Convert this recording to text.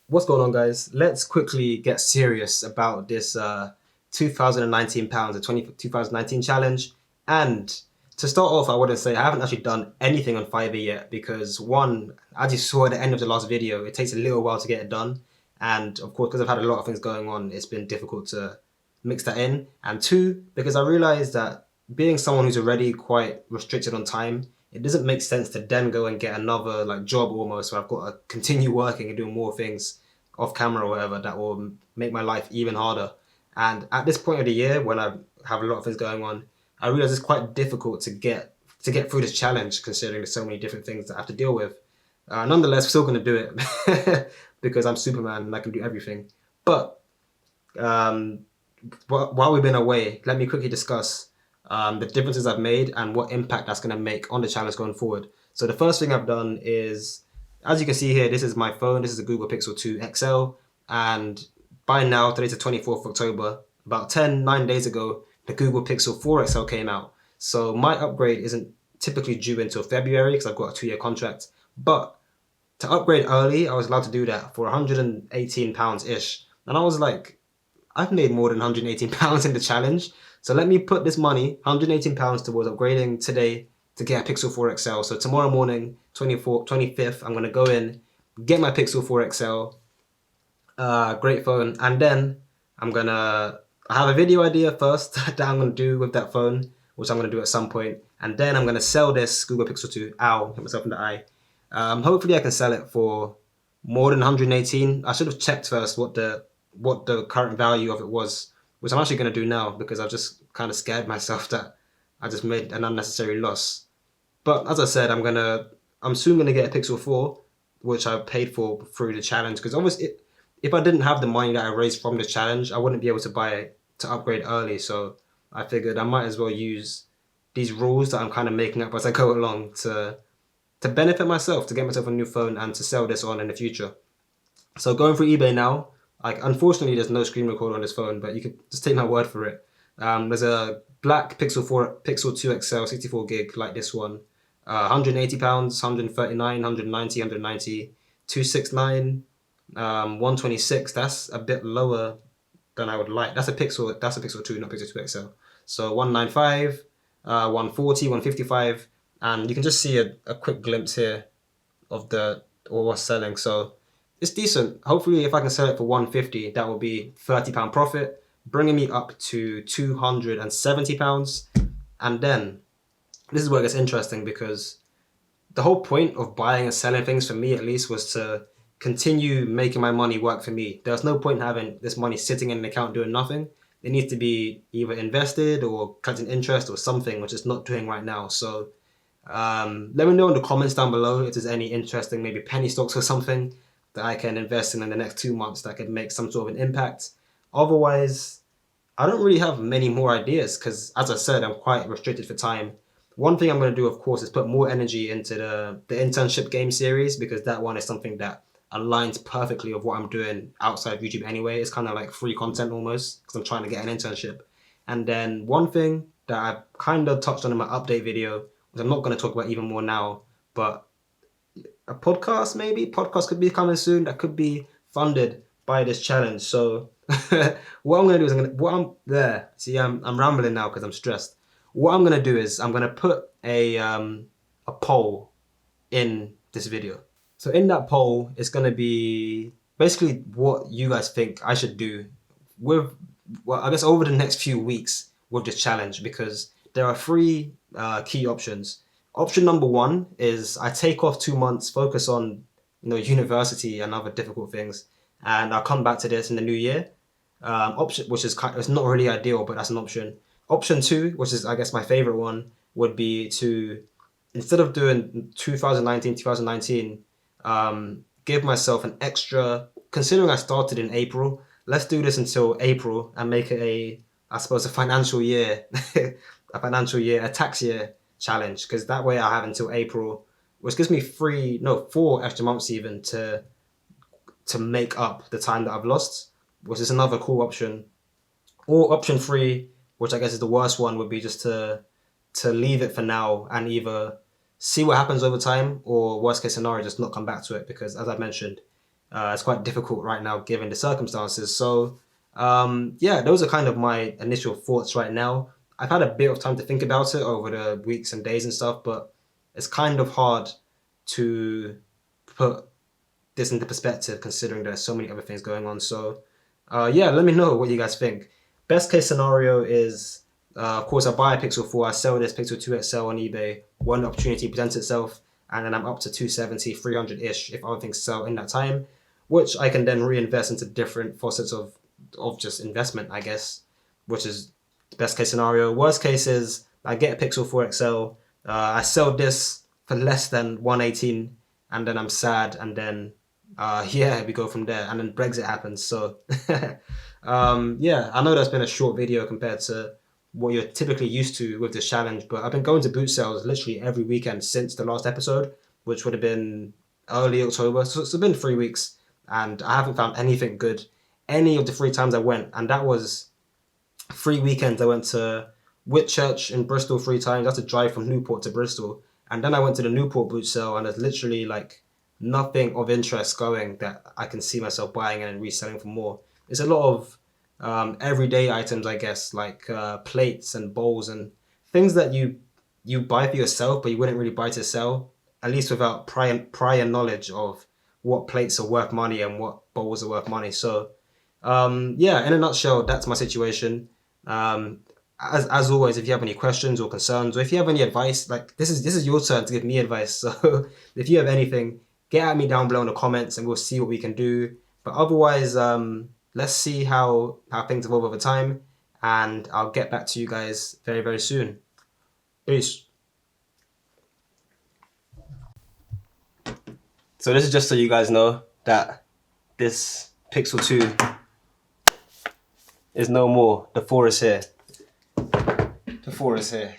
What's going on, guys? Let's quickly get serious about this 2019 pounds, the 2019 challenge. And to start off, I wouldn't say I haven't actually done anything on Fiverr yet because one, as you saw at the end of the last video, it takes a little while to get it done. And of course, because I've had a lot of things going on, it's been difficult to mix that in. And two, because I realized that being someone who's already quite restricted on time, it doesn't make sense to then go and get another like job almost where I've got to continue working and doing more things off camera or whatever that will make my life even harder. And at this point of the year, when I have a lot of things going on, I realize it's quite difficult to get through this challenge, considering there's so many different things that I have to deal with. Nonetheless, I'm still going to do it because I'm Superman and I can do everything. But um, while we've been away, let me quickly discuss the differences I've made and what impact that's going to make on the challenge going forward. So the first thing I've done is, as you can see here, this is my phone. This is a Google Pixel 2 XL, and by now, today's the 24th of October. About 9 days ago, the Google Pixel 4 XL came out. So my upgrade isn't typically due until February because I've got a 2-year contract. But to upgrade early, I was allowed to do that for £118 ish. And I was like, I've made more than £118 in the challenge. So let me put this money, £118 towards upgrading today to get a Pixel 4 XL. So tomorrow morning, 25th, I'm going to go in, get my Pixel 4 XL, great phone. And then I have a video idea first that I'm going to do with that phone, which I'm going to do at some point. And then I'm going to sell this Google Pixel 2. Ow, hit myself in the eye. Hopefully I can sell it for more than 118. I should have checked first what the current value of it was, which I'm actually going to do now because I've just kind of scared myself that I just made an unnecessary loss. But as I said, I'm soon gonna get a Pixel 4, which I paid for through the challenge. Because obviously, if I didn't have the money that I raised from the challenge, I wouldn't be able to buy it to upgrade early. So I figured I might as well use these rules that I'm kind of making up as I go along to benefit myself, to get myself a new phone and to sell this on in the future. So going through eBay now, like unfortunately there's no screen recorder on this phone, but you could just take my word for it. There's a black Pixel 2 XL 64 gig like this one, £180, 139, 190, 190, 269, 126. That's a bit lower than I would like. That's a Pixel 2, not Pixel 2 XL. So 195, 140, 155, and you can just see a quick glimpse here of the or what's selling. So it's decent. Hopefully, if I can sell it for 150, that will be £30 profit, bringing me up to £270. And then this is where it gets interesting because the whole point of buying and selling things for me at least was to continue making my money work for me. There's no point in having this money sitting in an account doing nothing. It needs to be either invested or collecting interest or something, which it's not doing right now. So let me know in the comments down below if there's any interesting, maybe penny stocks or something that I can invest in the next 2 months that could make some sort of an impact. Otherwise, I don't really have many more ideas because, as I said, I'm quite restricted for time. One thing I'm going to do, of course, is put more energy into the internship game series because that one is something that aligns perfectly with what I'm doing outside of YouTube anyway. It's kind of like free content almost because I'm trying to get an internship. And then one thing that I kind of touched on in my update video, which I'm not going to talk about even more now, but a podcast maybe podcast could be coming soon that could be funded by this challenge. So what I'm gonna do is I'm rambling now because I'm stressed. What I'm gonna do is I'm gonna put a poll in this video. So in that poll, it's gonna be basically what you guys think I should do with, well, I guess over the next few weeks with this challenge because there are three key options. Option number one is I take off 2 months, focus on university and other difficult things, and I'll come back to this in the new year. Option which is it's not really ideal, but that's an option. Option two, which is I guess my favorite one, would be to instead of doing 2019, give myself an extra. Considering I started in April, let's do this until April and make it I suppose, a financial year, a tax year challenge. Because that way I have until April, which gives me 4 extra months even to make up the time that I've lost, which is another cool option. Or option three, which I guess is the worst one, would be just to leave it for now and either see what happens over time or worst case scenario, just not come back to it because as I mentioned, It's quite difficult right now given the circumstances. So yeah, those are kind of my initial thoughts right now. I've had a bit of time to think about it over the weeks and days and stuff, but it's kind of hard to put this into perspective considering there's so many other things going on. So yeah, let me know what you guys think. Best case scenario is, of course, I buy a Pixel 4, I sell this Pixel 2 XL on eBay, one opportunity presents itself, and then I'm up to 270, 300-ish if other things sell in that time, which I can then reinvest into different facets of just investment, I guess, which is the best case scenario. Worst case is I get a Pixel 4 XL, I sell this for less than 118, and then I'm sad, and then yeah, we go from there, and then Brexit happens. So yeah, I know that's been a short video compared to what you're typically used to with this challenge, but I've been going to boot sales literally every weekend since the last episode, which would have been early October. So it's been 3 weeks, and I haven't found anything good any of the 3 times I went, and that was 3 weekends. I went to Whitchurch in Bristol 3 times. I had to drive from Newport to Bristol. And then I went to the Newport boot sale, and there's literally like nothing of interest going that I can see myself buying and reselling for more. It's a lot of everyday items, I guess, like plates and bowls and things that you buy for yourself, but you wouldn't really buy to sell, at least without prior knowledge of what plates are worth money and what bowls are worth money. So yeah, in a nutshell, that's my situation. Um, as always, if you have any questions or concerns, or if you have any advice, like this is your turn to give me advice. So if you have anything, get at me down below in the comments, and we'll see what we can do. But otherwise, let's see how things evolve over time, and I'll get back to you guys very very soon. Peace. So this is just so you guys know that this Pixel 2 is no more. The 4 is here. The 4 is here.